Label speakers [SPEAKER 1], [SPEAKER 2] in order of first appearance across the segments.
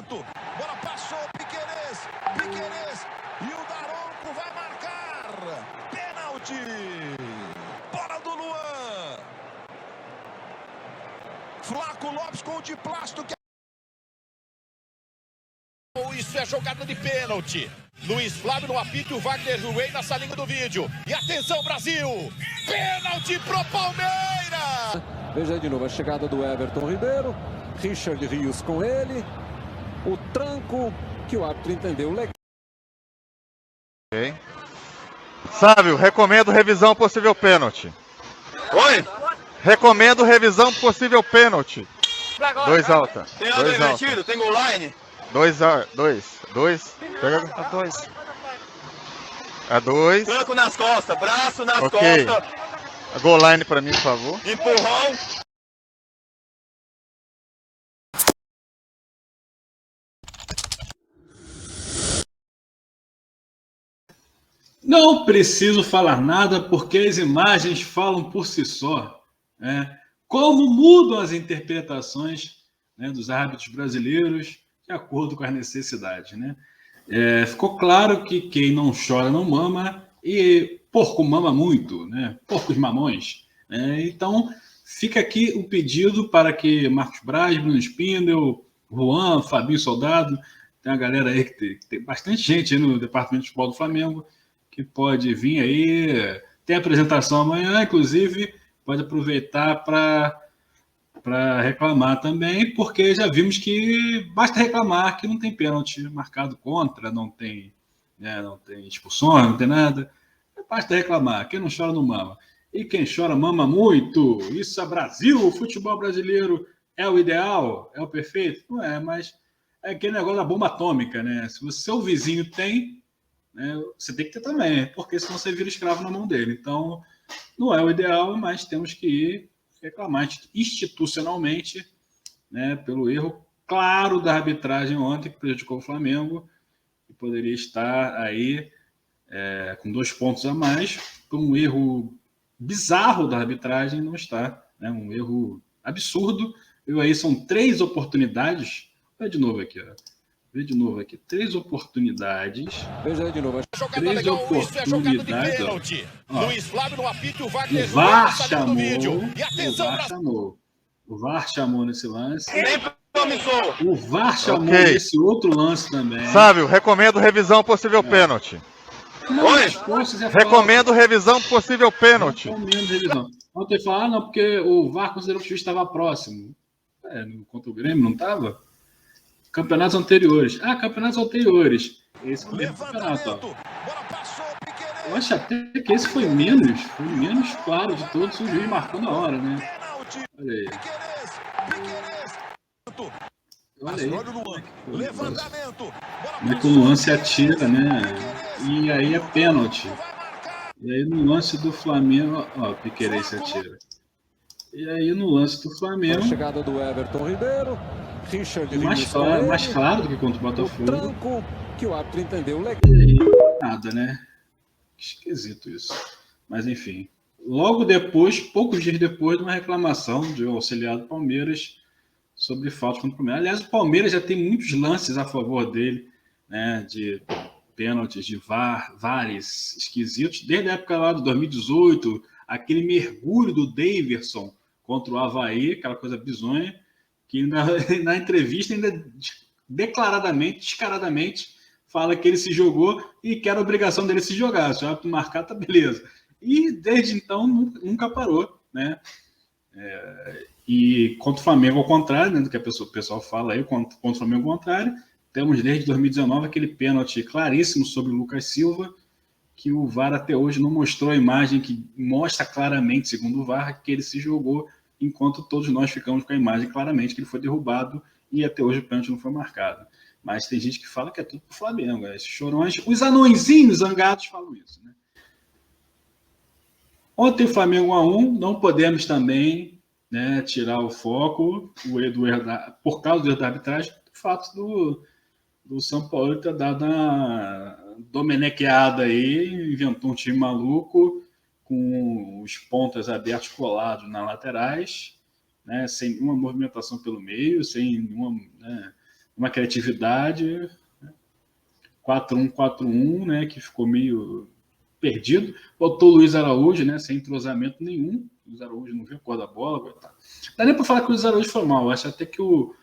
[SPEAKER 1] levantamento. Bola passou, Piquerez. E o Daronco vai marcar. Pênalti. Bola do Luan. Flaco Lopes com o de plástico. Isso é jogada de pênalti. Luiz Flávio no apito, o Wagner Ruey na salinha do vídeo. E atenção, Brasil! Pênalti pro Palmeiras!
[SPEAKER 2] Veja aí de novo a chegada do Everton Ribeiro. Richard Rios com ele. O tranco que o árbitro entendeu legal.
[SPEAKER 3] Ok. Sávio, recomendo revisão possível pênalti.
[SPEAKER 4] Oi?
[SPEAKER 3] Recomendo revisão possível pênalti. 2 alta.
[SPEAKER 4] Tem nada
[SPEAKER 3] 2 alta.
[SPEAKER 4] invertido? Tem goal line?
[SPEAKER 3] 2. Pega.
[SPEAKER 4] A 2.
[SPEAKER 3] A 2.
[SPEAKER 4] Tranco nas costas, braço nas
[SPEAKER 3] Ok.
[SPEAKER 4] costas.
[SPEAKER 3] Goal line pra mim, por favor.
[SPEAKER 4] Empurrão.
[SPEAKER 5] Não preciso falar nada porque as imagens falam por si só, né? Como mudam as interpretações, né, dos árbitros brasileiros de acordo com as necessidades, né? Ficou claro que quem não chora não mama e porco mama muito, né? Porcos mamões. Então, fica aqui o pedido para que Marcos Braz, Bruno Spindel, Juan, Fabinho Soldado, tem uma galera aí que tem bastante gente aí no Departamento de Futebol do Flamengo, que pode vir aí, tem apresentação amanhã, inclusive, pode aproveitar para reclamar também, porque já vimos que basta reclamar que não tem pênalti marcado contra, não tem, né, não tem expulsões, não tem nada. Basta reclamar, quem não chora não mama. E quem chora mama muito. Isso é Brasil, o futebol brasileiro é o ideal, é o perfeito? Não é, mas é aquele negócio da bomba atômica, né? Se o seu vizinho tem, né, você tem que ter também, porque senão você vira escravo na mão dele. Então, não é o ideal, mas temos que ir reclamar institucionalmente, né, pelo erro claro da arbitragem ontem, que prejudicou o Flamengo, e poderia estar aí com 2 pontos a mais, por um erro bizarro da arbitragem, não está, né, um erro absurdo. E aí são 3 oportunidades, olha de novo aqui, ó. Vê de novo aqui, 3 oportunidades.
[SPEAKER 2] Veja aí de novo.
[SPEAKER 5] 3 oportunidades.
[SPEAKER 1] Luiz Flávio no apito, o Wagner
[SPEAKER 5] O VAR
[SPEAKER 1] no vídeo.
[SPEAKER 5] chamou.
[SPEAKER 1] E atenção,
[SPEAKER 5] O VAR chamou nesse lance.
[SPEAKER 4] Nem promissor.
[SPEAKER 5] O VAR chamou
[SPEAKER 3] Ok.
[SPEAKER 5] nesse outro lance também.
[SPEAKER 3] Sávio, recomendo revisão possível pênalti.
[SPEAKER 4] Oi?
[SPEAKER 3] Recomendo revisão possível pênalti.
[SPEAKER 5] Recomendo revisão. Ontem falaram, não, porque o VAR considerou que o juiz estava próximo. Contra o Grêmio, não estava? Campeonatos anteriores. Campeonatos anteriores. Esse foi o campeonato, ó.
[SPEAKER 1] Bola passou, Piquerez.
[SPEAKER 5] Eu acho até que esse foi menos claro de todos, o juiz marcou na hora, né?
[SPEAKER 1] Pênalti.
[SPEAKER 5] Olha aí.
[SPEAKER 1] Piquerez.
[SPEAKER 5] Olha aí.
[SPEAKER 1] Olha o Luan. Levantamento.
[SPEAKER 5] Como é que o Luan se atira, né? E aí é pênalti. E aí no lance do Flamengo, ó, Piquerez se atira. E aí no lance do
[SPEAKER 2] A
[SPEAKER 5] Flamengo,
[SPEAKER 2] chegada do Everton Ribeiro. Richard
[SPEAKER 5] mais claro do que contra o
[SPEAKER 2] O
[SPEAKER 5] Botafogo.
[SPEAKER 2] tranco que o árbitro entendeu legal.
[SPEAKER 5] E aí nada, né? Esquisito isso. Mas enfim. Logo depois, poucos dias depois, de uma reclamação de um auxiliar do Palmeiras sobre falta contra o Palmeiras. Aliás, o Palmeiras já tem muitos lances a favor dele, né? De pênaltis, de vários esquisitos, desde a época lá de 2018, aquele mergulho do Daverson contra o Avaí, aquela coisa bizonha, que na entrevista ainda declaradamente, descaradamente, fala que ele se jogou e que era obrigação dele se jogar. Se o árbitro marcar, tá beleza. E desde então nunca parou, né? E contra o Flamengo ao contrário, né, do que o pessoal fala aí, contra o Flamengo ao contrário, temos desde 2019 aquele pênalti claríssimo sobre o Lucas Silva, que o VAR até hoje não mostrou a imagem que mostra claramente, segundo o VAR, que ele se jogou, enquanto todos nós ficamos com a imagem claramente que ele foi derrubado e até hoje o pênalti não foi marcado. Mas tem gente que fala que é tudo pro Flamengo. Esses chorões, os anõezinhos zangados falam isso, né? Ontem o Flamengo 1-1, não podemos também, né, tirar o foco por causa do erro da arbitragem, do fato do São Paulo ter dado uma domenequeada aí, inventou um time maluco, com os pontas abertos colados nas laterais, né, sem nenhuma movimentação pelo meio, sem nenhuma, né, uma criatividade, 4-1-4-1, né, que ficou meio perdido. Botou o Luiz Araújo, né, sem entrosamento nenhum. O Luiz Araújo não viu a cor da bola. Coitado. Não dá nem para falar que o Luiz Araújo foi mal. Eu acho até que o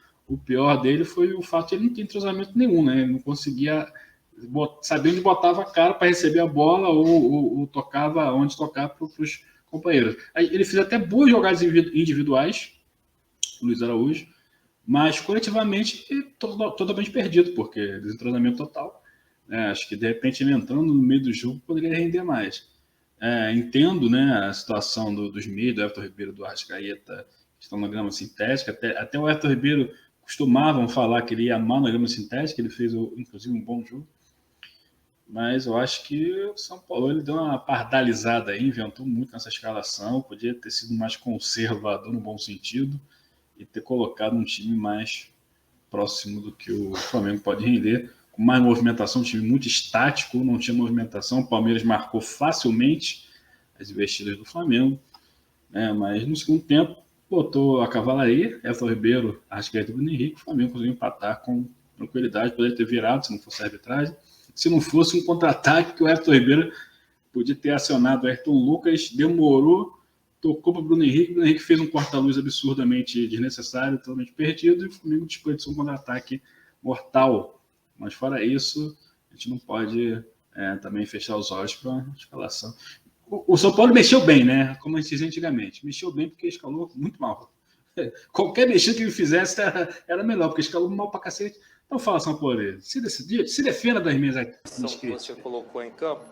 [SPEAKER 5] pior dele foi o fato de ele não ter entrosamento nenhum, né? Ele não conseguia saber onde botava a cara para receber a bola ou tocava onde tocar para os companheiros. Aí, ele fez até boas jogadas individuais, o Luiz Araújo, mas coletivamente totalmente perdido, porque desentrosamento total. Acho que de repente ele entrando no meio do jogo poderia render mais. Entendo, né, a situação dos meios, do Everton Ribeiro, do Arrascaeta, que estão na grama sintética. Até o Everton Ribeiro costumavam falar que ele ia mal na grama sintética, ele fez inclusive um bom jogo. Mas eu acho que o São Paulo ele deu uma pardalizada aí, inventou muito nessa escalação, podia ter sido mais conservador no bom sentido e ter colocado um time mais próximo do que o Flamengo pode render, com mais movimentação, um time muito estático, não tinha movimentação, o Palmeiras marcou facilmente as investidas do Flamengo, né? Mas no segundo tempo botou a cavalaria, Everton Ribeiro, Arrascaeta e Bruno Henrique, o Flamengo conseguiu empatar com tranquilidade, poderia ter virado se não fosse a arbitragem, se não fosse um contra-ataque que o Everton Ribeiro podia ter acionado o Ayrton Lucas, demorou, tocou para o Bruno Henrique fez um corta-luz absurdamente desnecessário, totalmente perdido, e o Flamengo desperdiçou um contra-ataque mortal. Mas fora isso, a gente não pode também fechar os olhos para a escalação. O São Paulo mexeu bem, né? Como a gente dizia antigamente. Mexeu bem porque escalou muito mal. Qualquer mexida que ele fizesse era melhor, porque escalou mal para cacete. Então fala, São Paulo, se defenda das minhas
[SPEAKER 6] que você colocou em campo,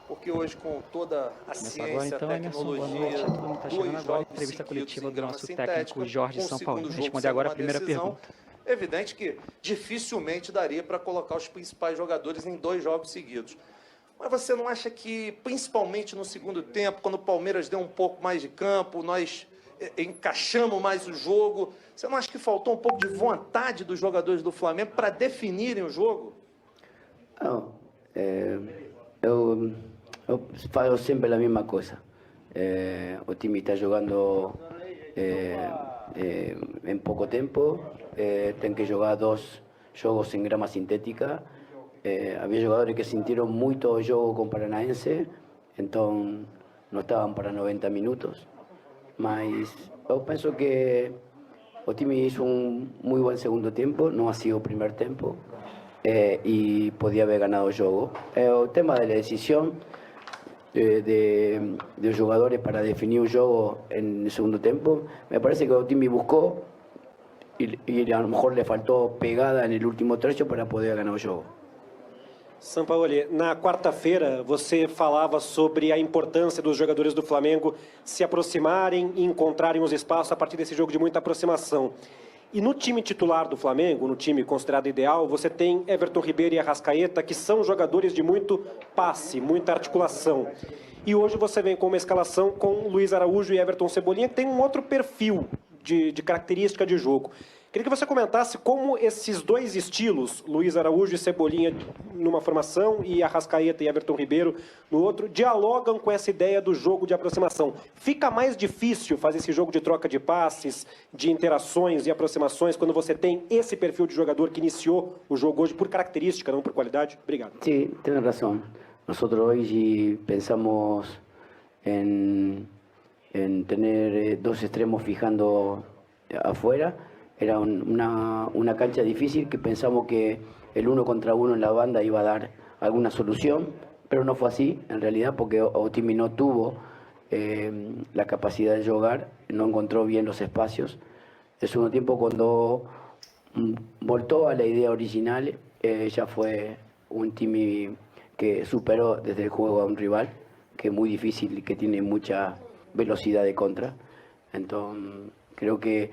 [SPEAKER 6] porque hoje com toda a ciência, a tecnologia, dois jogos entrevista coletiva do nosso técnico Jorge Sampaoli. Responder agora a primeira pergunta. Evidente que dificilmente daria para colocar os principais jogadores em 2 jogos seguidos. Mas você não acha que, principalmente no segundo tempo, quando o Palmeiras deu um pouco mais de campo, nós encaixamos mais o jogo, você não acha que faltou um pouco de vontade dos jogadores do Flamengo para definirem o jogo?
[SPEAKER 7] Não, eu falo sempre a mesma coisa. O time está jogando em pouco tempo, tem que jogar 2 jogos em grama sintética. Havia jogadores que sentiram muito o jogo com o Paranaense, então não estavam para 90 minutos. Mas eu penso que o time hizo um muito bom segundo tempo, não ha sido o primeiro tempo, e podia haber ganado o jogo. O tema da decisão de los jugadores para definir un juego en el segundo tiempo, me parece que o time buscó y a lo mejor le faltó pegada en el último trecho para poder ganar o jogo.
[SPEAKER 8] Sampaoli, na quarta-feira você falava sobre a importância dos jogadores do Flamengo se aproximarem e encontrarem os espaços a partir desse jogo de muita aproximação. E no time titular do Flamengo, no time considerado ideal, você tem Everton Ribeiro e Arrascaeta, que são jogadores de muito passe, muita articulação. E hoje você vem com uma escalação com Luiz Araújo e Everton Cebolinha, que tem um outro perfil de característica de jogo. Queria que você comentasse como esses 2 estilos, Luiz Araújo e Cebolinha numa formação e Arrascaeta e Everton Ribeiro no outro, dialogam com essa ideia do jogo de aproximação. Fica mais difícil fazer esse jogo de troca de passes, de interações e aproximações quando você tem esse perfil de jogador que iniciou o jogo hoje por característica, não por qualidade? Obrigado.
[SPEAKER 7] Sim, tem razão. Nós hoje pensamos em ter 2 extremos fijando afuera. Era una cancha difícil que pensamos que el 1 contra 1 en la banda iba a dar alguna solución, pero no fue así en realidad, porque Otimi no tuvo la capacidad de jugar, no encontró bien los espacios. El segundo tiempo, cuando voltó a la idea original, ya fue un Timi que superó desde el juego a un rival, que es muy difícil y que tiene mucha velocidad de contra. Entonces, creo que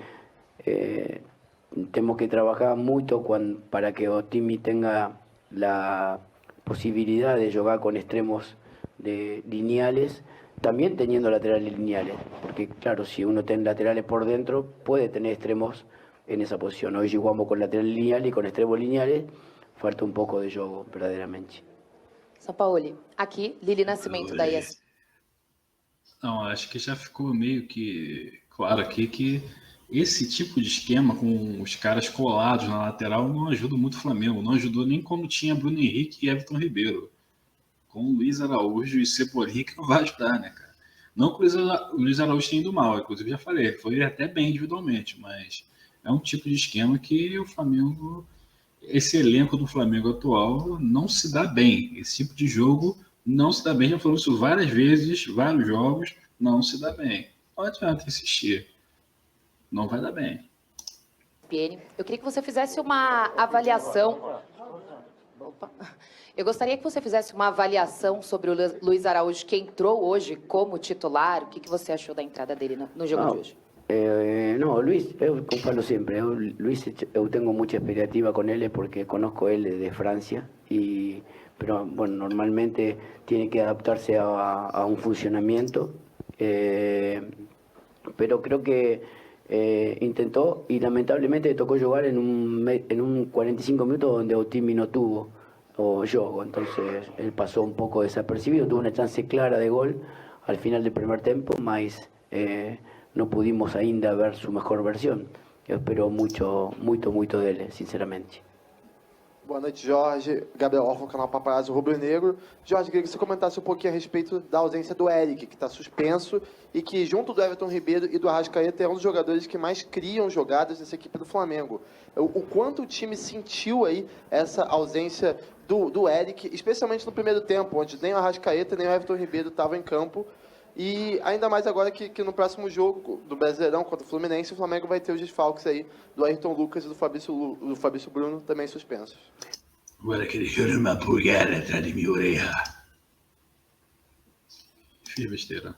[SPEAKER 7] tenemos que trabajar mucho para que Otimi tenga la posibilidad de jugar con extremos lineales, también teniendo laterales lineales, porque claro, si uno tiene laterales por dentro, puede tener extremos en esa posición. Hoy jugamos con laterales lineales y con extremos lineales, falta un poco de juego verdaderamente.
[SPEAKER 9] Sampaoli, aqui, Lili Nascimento da ESPN.
[SPEAKER 5] Não, acho que já ficou meio que claro aqui que esse tipo de esquema com os caras colados na lateral não ajuda muito o Flamengo. Não ajudou nem quando tinha Bruno Henrique e Everton Ribeiro. Com o Luiz Araújo e Cebolinha que não vai ajudar, né, cara? Não que o Luiz Araújo tenha ido mal, inclusive já falei, foi até bem individualmente, mas é um tipo de esquema que o Flamengo, esse elenco do Flamengo atual não se dá bem. Esse tipo de jogo não se dá bem, já falou isso várias vezes, vários jogos, não se dá bem. Não adianta insistir, não vai dar bem.
[SPEAKER 9] Eu queria que você fizesse uma avaliação. Opa. Eu gostaria que você fizesse uma avaliação sobre o Luiz Araújo, que entrou hoje como titular. O que você achou da entrada dele no jogo de hoje?
[SPEAKER 7] No, Luis, eu falo siempre, Luis, eu tengo mucha expectativa con él porque conozco él de Francia, pero bueno, normalmente tiene que adaptarse a un funcionamiento, pero creo que intentó y lamentablemente le tocó jugar en un 45 minutos donde Otimi no tuvo o juego, entonces él pasó un poco desapercibido, tuvo una chance clara de gol al final del primer tempo, mas no pudimos ainda ver su mejor versión. Eu espero muito dele, sinceramente.
[SPEAKER 10] Boa noite, Jorge. Gabriel Orfo, canal Paparazzo Rubro Negro. Jorge, queria que você comentasse um pouquinho a respeito da ausência do Eric, que está suspenso e que, junto do Everton Ribeiro e do Arrascaeta, é um dos jogadores que mais criam jogadas nessa equipe do Flamengo. O quanto o time sentiu aí essa ausência do Eric, especialmente no primeiro tempo, onde nem o Arrascaeta nem o Everton Ribeiro estavam em campo. E ainda mais agora que no próximo jogo do Brasileirão contra o Fluminense, o Flamengo vai ter os desfalques aí do Ayrton Lucas e do Fabrício Bruno, também suspensos.
[SPEAKER 5] Agora que ele jura uma pulgada atrás de minha orelha. Fiz besteira.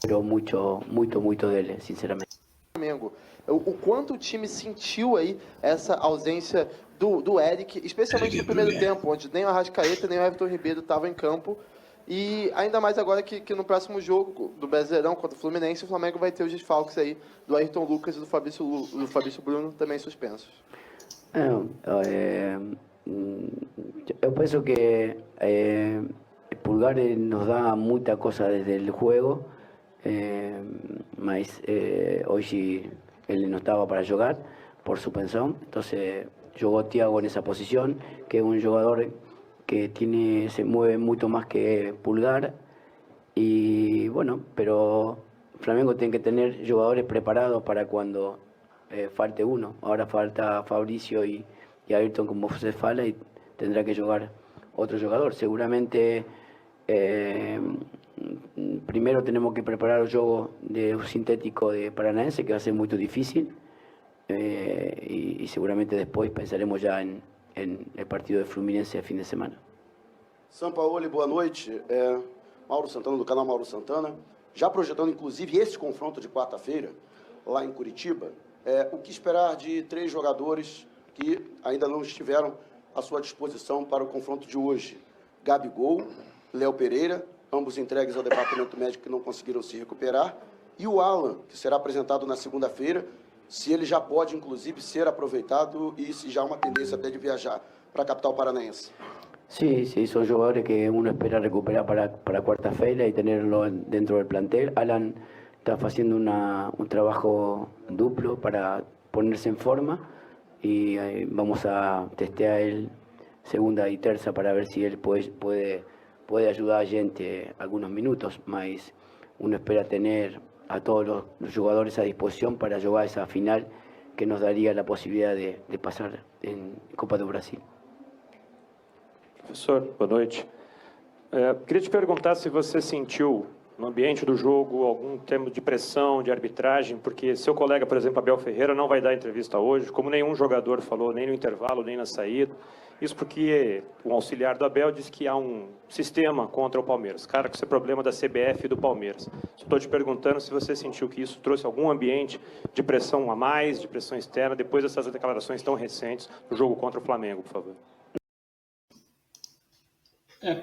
[SPEAKER 7] Pero muito dele, sinceramente.
[SPEAKER 10] Flamengo, o quanto o time sentiu aí essa ausência do Eric, especialmente no primeiro tempo, onde nem o Arrascaeta nem o Everton Ribeiro estavam em campo. E ainda mais agora que no próximo jogo do Brasileirão contra o Fluminense, o Flamengo vai ter os desfalques aí do Ayrton Lucas e do Fabrício Bruno, também suspensos.
[SPEAKER 7] Eu penso que Pulgar nos dá muita coisa desde o jogo, mas hoje ele não estava para jogar por suspensão, então jogou Thiago nessa posição, que é um jogador que se mueve mucho más que Pulgar y bueno, pero Flamengo tiene que tener jugadores preparados para cuando falte uno. Ahora falta Fabricio y Ayrton, como se fala, y tendrá que jugar otro jugador. Seguramente primero tenemos que preparar el juego de un sintético de Paranaense, que va a ser muy difícil, y seguramente después pensaremos ya en el partido de Fluminense de fin de semana.
[SPEAKER 4] Sampaoli, boa noite. Mauro Santana, do canal Mauro Santana. Já projetando, inclusive, esse confronto de quarta-feira, lá em Curitiba, o que esperar de 3 jogadores que ainda não estiveram à sua disposição para o confronto de hoje? Gabigol, Léo Pereira, ambos entregues ao departamento médico que não conseguiram se recuperar, e o Alan, que será apresentado na segunda-feira, se ele já pode, inclusive, ser aproveitado e se já há uma tendência até de viajar para a capital paranaense.
[SPEAKER 7] Sí, son jugadores que uno espera recuperar para cuarta-feira y tenerlo dentro del plantel. Alan está haciendo un trabajo duplo para ponerse en forma y vamos a testear él segunda y terza para ver si él puede ayudar a gente algunos minutos, mas uno espera tener a todos los jugadores a disposición para jugar esa final que nos daría la posibilidad de pasar en Copa do Brasil.
[SPEAKER 6] Professor, boa noite. Queria te perguntar se você sentiu no ambiente do jogo algum termo de pressão, de arbitragem, porque seu colega, por exemplo, Abel Ferreira, não vai dar entrevista hoje, como nenhum jogador falou, nem no intervalo, nem na saída. Isso porque o auxiliar do Abel disse que há um sistema contra o Palmeiras. Cara, com esse problema da CBF e do Palmeiras. Estou te perguntando se você sentiu que isso trouxe algum ambiente de pressão a mais, de pressão externa, depois dessas declarações tão recentes do jogo contra o Flamengo, por favor.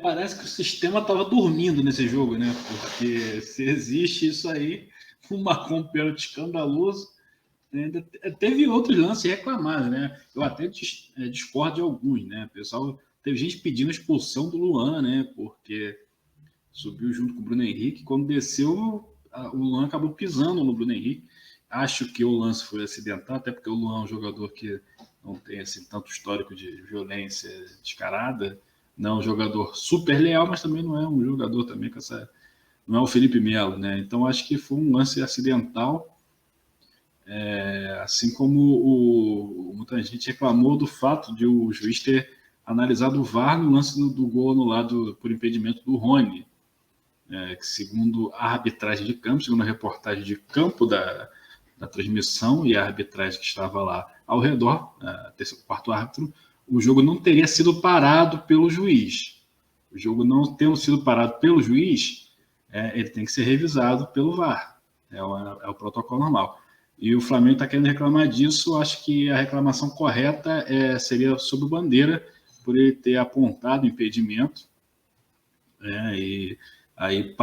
[SPEAKER 5] Parece que o sistema estava dormindo nesse jogo, né? Porque se existe isso aí, marcou um pênalti escandaloso. Ainda teve outros lances reclamados, né? Eu até discordo de alguns, né? O pessoal, teve gente pedindo a expulsão do Luan, né? Porque subiu junto com o Bruno Henrique. Quando desceu, o Luan acabou pisando no Bruno Henrique. Acho que o lance foi acidental, até porque o Luan é um jogador que não tem assim, tanto histórico de violência descarada. Não é um jogador super leal, mas também não é um jogador também com essa... Não é o Felipe Melo, né? Então acho que foi um lance acidental. Assim como muita gente reclamou do fato de o juiz ter analisado o VAR no lance do gol anulado por impedimento do Rony, que segundo a arbitragem de campo, segundo a reportagem de campo da transmissão e a arbitragem que estava lá ao redor, o quarto árbitro, o jogo não teria sido parado pelo juiz. O jogo não tendo sido parado pelo juiz, ele tem que ser revisado pelo VAR. É o protocolo normal. E o Flamengo está querendo reclamar disso. Acho que a reclamação correta seria sobre o Bandeira, por ele ter apontado o impedimento. E aí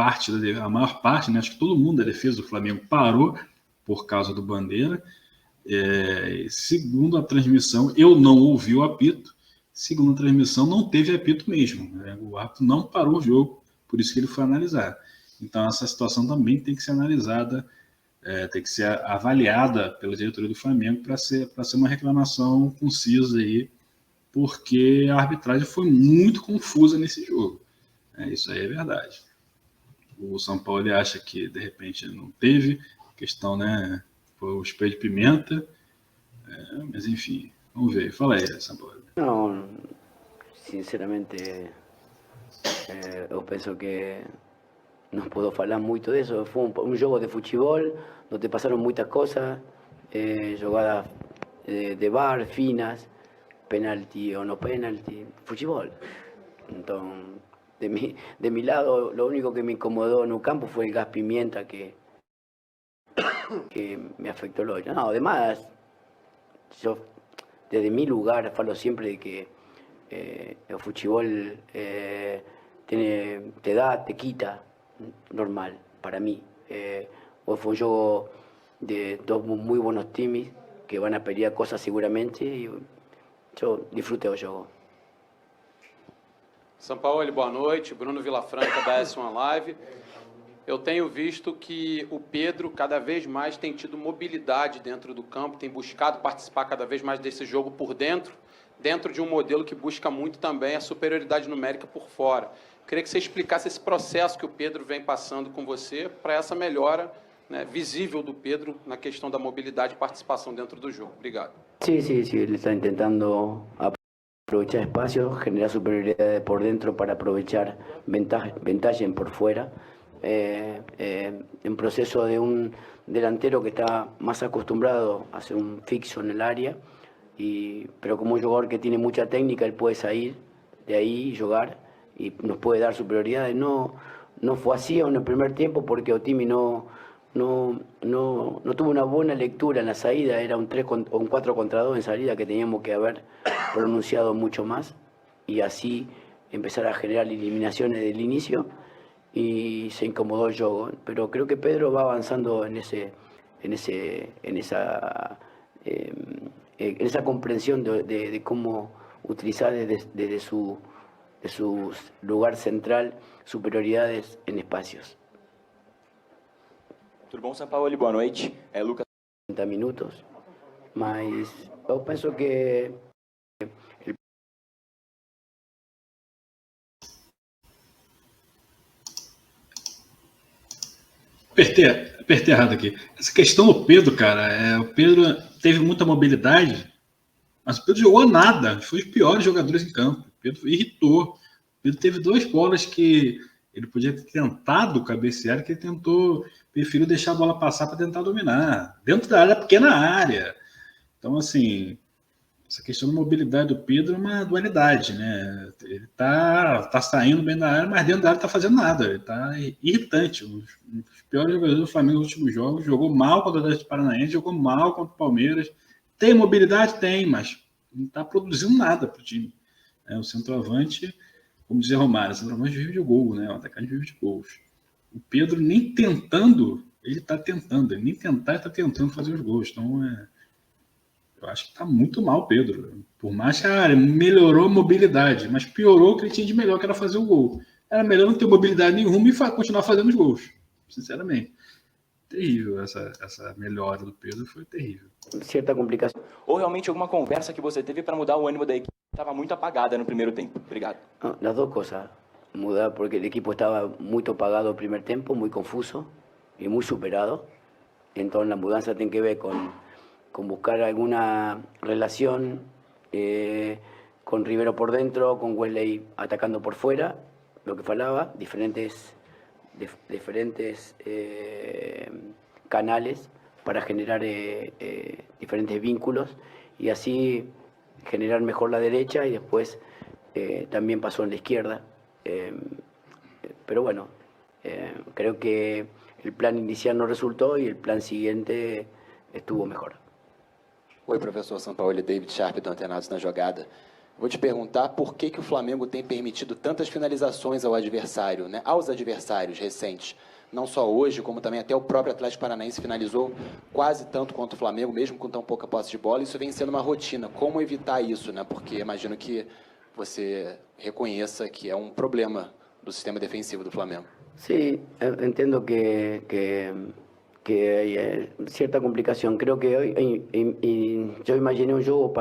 [SPEAKER 5] a maior parte, né, acho que todo mundo da defesa do Flamengo parou por causa do Bandeira. Segundo a transmissão, eu não ouvi o apito. Segundo a transmissão, não teve apito mesmo. O árbitro não parou o jogo, por isso que ele foi analisar. Então essa situação também tem que ser analisada, tem que ser avaliada pela diretoria do Flamengo para ser uma reclamação concisa aí, porque a arbitragem foi muito confusa nesse jogo. Isso aí é verdade. O São Paulo acha que de repente não teve questão, né? Foi o spray de pimenta, mas enfim, vamos ver. Fala aí, São Paulo.
[SPEAKER 7] Não, sinceramente, eu penso que não puedo falar muito disso. Foi um jogo de futebol, onde passaram muitas coisas, jogadas de VAR, finas, penalti ou no penalti, futebol. Então, de mi lado, lo único que me incomodó en el campo fue el gas pimienta que me afectó el hoyo. No, además, yo desde mi lugar falo siempre de que el fútbol te da, te quita, normal, para mí. Hoy fue un juego de dos muy buenos teams que van a pelear cosas seguramente y yo disfruté del juego.
[SPEAKER 11] São Paulo, boa noite. Bruno Vilafranca, da S1 Live. Eu tenho visto que o Pedro cada vez mais tem tido mobilidade dentro do campo, tem buscado participar cada vez mais desse jogo por dentro de um modelo que busca muito também a superioridade numérica por fora. Queria que você explicasse esse processo que o Pedro vem passando com você para essa melhora, né, visível do Pedro na questão da mobilidade e participação dentro do jogo. Obrigado.
[SPEAKER 7] Sí, ele está tentando aprovechar espacios, generar superioridad por dentro para aprovechar ventaja por fuera. En proceso de un delantero que está más acostumbrado a hacer un fixo en el área, pero como un jugador que tiene mucha técnica, él puede salir de ahí y jugar y nos puede dar superioridades. No fue así en el primer tiempo porque Otimi no tuvo una buena lectura en la salida, era un 4 contra 2 en salida que teníamos que haber pronunciado mucho más y así empezar a generar eliminaciones del inicio y se incomodó el juego. Pero creo que Pedro va avanzando en esa comprensión de cómo utilizar desde su lugar central superioridades en espacios.
[SPEAKER 12] Tudo bom, São Paulo? Boa noite. Lucas.
[SPEAKER 7] 30 minutos, mas eu penso que
[SPEAKER 5] Apertei errado aqui. Essa questão do Pedro, cara, o Pedro teve muita mobilidade, mas o Pedro jogou nada. Foi os piores jogadores em campo. O Pedro irritou. O Pedro teve 2 bolas que ele podia ter tentado cabecear, que ele preferiu deixar a bola passar para tentar dominar. Dentro da área, pequena área. Então, assim, essa questão da mobilidade do Pedro é uma dualidade, né? Ele tá saindo bem da área, mas dentro da área não tá fazendo nada. Ele tá irritante. Os piores jogadores do Flamengo nos últimos jogos, jogou mal contra o Atlético Paranaense, jogou mal contra o Palmeiras. Tem mobilidade? Tem, mas não tá produzindo nada pro time. O centroavante, como dizia Romário, o centroavante vive de gol, né? O atacante vive de gols. O Pedro nem tentando, ele tá tentando. Ele nem tentar, ele tá tentando fazer os gols. Então, eu acho que tá muito mal o Pedro. Por mais que melhorou a mobilidade, mas piorou o que ele tinha de melhor, que era fazer o gol. Era melhor não ter mobilidade nenhuma e continuar fazendo os gols, sinceramente. terrível. Essa melhora do Pedro foi terrível.
[SPEAKER 7] Cierta complicação.
[SPEAKER 12] Ou realmente alguma conversa que você teve para mudar o ânimo da equipe que estava muito apagada no primeiro tempo? Obrigado.
[SPEAKER 7] No, las dos cosas. Mudar porque el equipo estaba muy apagado el primer tiempo, muy confuso y muy superado. Entonces la mudanza tiene que ver con buscar alguna relación con Rivero por dentro, con Wesley atacando por fuera, lo que faltaba, diferentes canales para generar diferentes vínculos y así generar mejor la derecha y después también pasó en la izquierda. Pero bueno, creo que el plan inicial no resultó y el plan siguiente estuvo mejor.
[SPEAKER 12] Oi, professor Sampaoli, David Sharp do Antenados na Jogada. Vou te perguntar por que o Flamengo tem permitido tantas finalizações ao adversário, né? Aos adversários recentes. Não só hoje, como também até o próprio Atlético Paranaense finalizou quase tanto quanto o Flamengo, mesmo com tão pouca posse de bola. Isso vem sendo uma rotina. Como evitar isso, né? Porque imagino que você reconheça que é um problema do sistema defensivo do Flamengo.
[SPEAKER 7] Sí, entiendo que hay cierta complicación. Creo que hoy yo imaginé un juego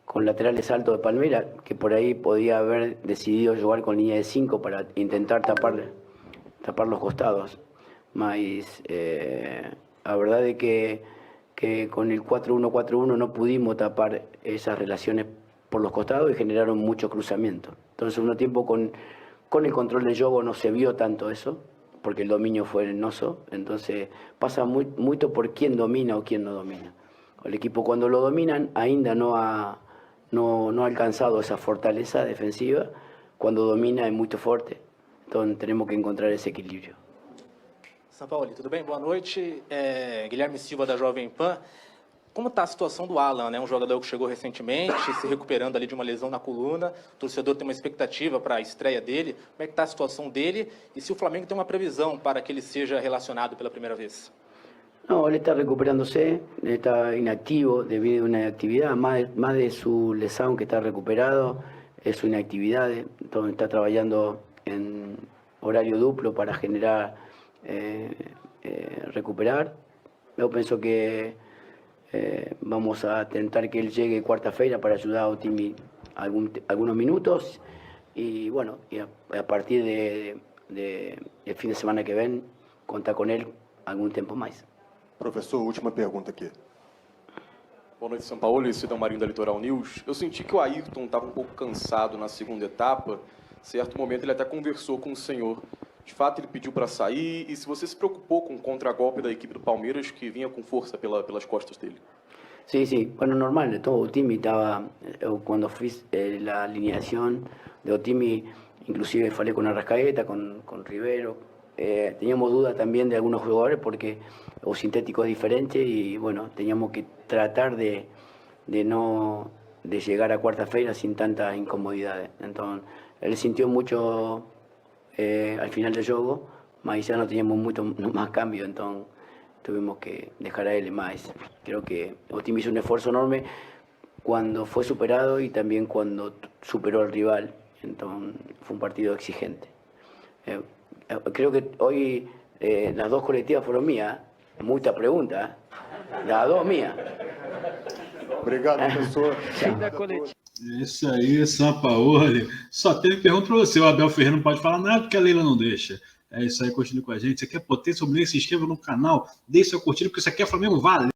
[SPEAKER 7] con laterales altos de Palmeiras, que por ahí podía haber decidido jugar con línea de 5 para intentar tapar los costados. Mas la verdad es que con el 4-1-4-1 no pudimos tapar esas relaciones por los costados y generaron mucho cruzamiento. Entonces, un tiempo con el control del juego no se vio tanto eso, porque el dominio fue venenoso. Entonces, pasa mucho por quién domina o quién no domina. El equipo cuando lo dominan ainda no ha alcanzado essa fortaleza defensiva. Quando domina é muito forte. Então temos que encontrar esse equilíbrio.
[SPEAKER 13] Sampaoli, tudo bem? Boa noite. Guilherme Silva, da Jovem Pan. Como está a situação do Alan, né? Um jogador que chegou recentemente, se recuperando ali de uma lesão na coluna. O torcedor tem uma expectativa para a estreia dele. Como é que está a situação dele? E se o Flamengo tem uma previsão para que ele seja relacionado pela primeira vez?
[SPEAKER 7] No, él está recuperándose, él está inactivo debido a una inactividad, más de su lesión que está recuperado, es su inactividad, entonces está trabajando en horario duplo para generar, recuperar. Yo pienso que vamos a tentar que él llegue cuarta-feira para ayudar a Otimi algunos minutos y bueno, y a partir del fin de semana que ven, contar con él algún tiempo más.
[SPEAKER 14] Professor, última pergunta aqui.
[SPEAKER 15] Boa noite, São Paulo. Esse é o Marinho da Litoral News. Eu senti que o Ayrton estava um pouco cansado na segunda etapa. Em certo momento, ele até conversou com o senhor. De fato, ele pediu para sair. E se você se preocupou com o contragolpe da equipe do Palmeiras, que vinha com força pelas costas dele?
[SPEAKER 7] Sí, sí. Bueno, normal. Todo Otimi estaba... Cuando fui la alineación de Otimi, inclusive falé con Arrascaeta, con Rivero. Teníamos dudas también de algunos jugadores porque o sintéticos diferentes y bueno, teníamos que tratar de llegar a cuarta-feira sin tantas incomodidades. Entonces, él sintió mucho al final del juego, mas ya no teníamos mucho más cambio, entonces tuvimos que dejar a él más. Creo que Otimi hizo un esfuerzo enorme cuando fue superado y también cuando superó al rival, entonces fue un partido exigente. Creo que hoy las dos colectivas fueron mías. Muita pergunta. Las dos mías.
[SPEAKER 14] Obrigado, professor.
[SPEAKER 5] Isso aí, Sampaoli. Só tem pergunta para você. O Abel Ferreira não pode falar nada porque a Leila não deixa. É isso aí, continue com a gente. Você quer potência sobre isso? Se inscreva no canal, deixe seu curtir, porque isso aqui é Flamengo Vale.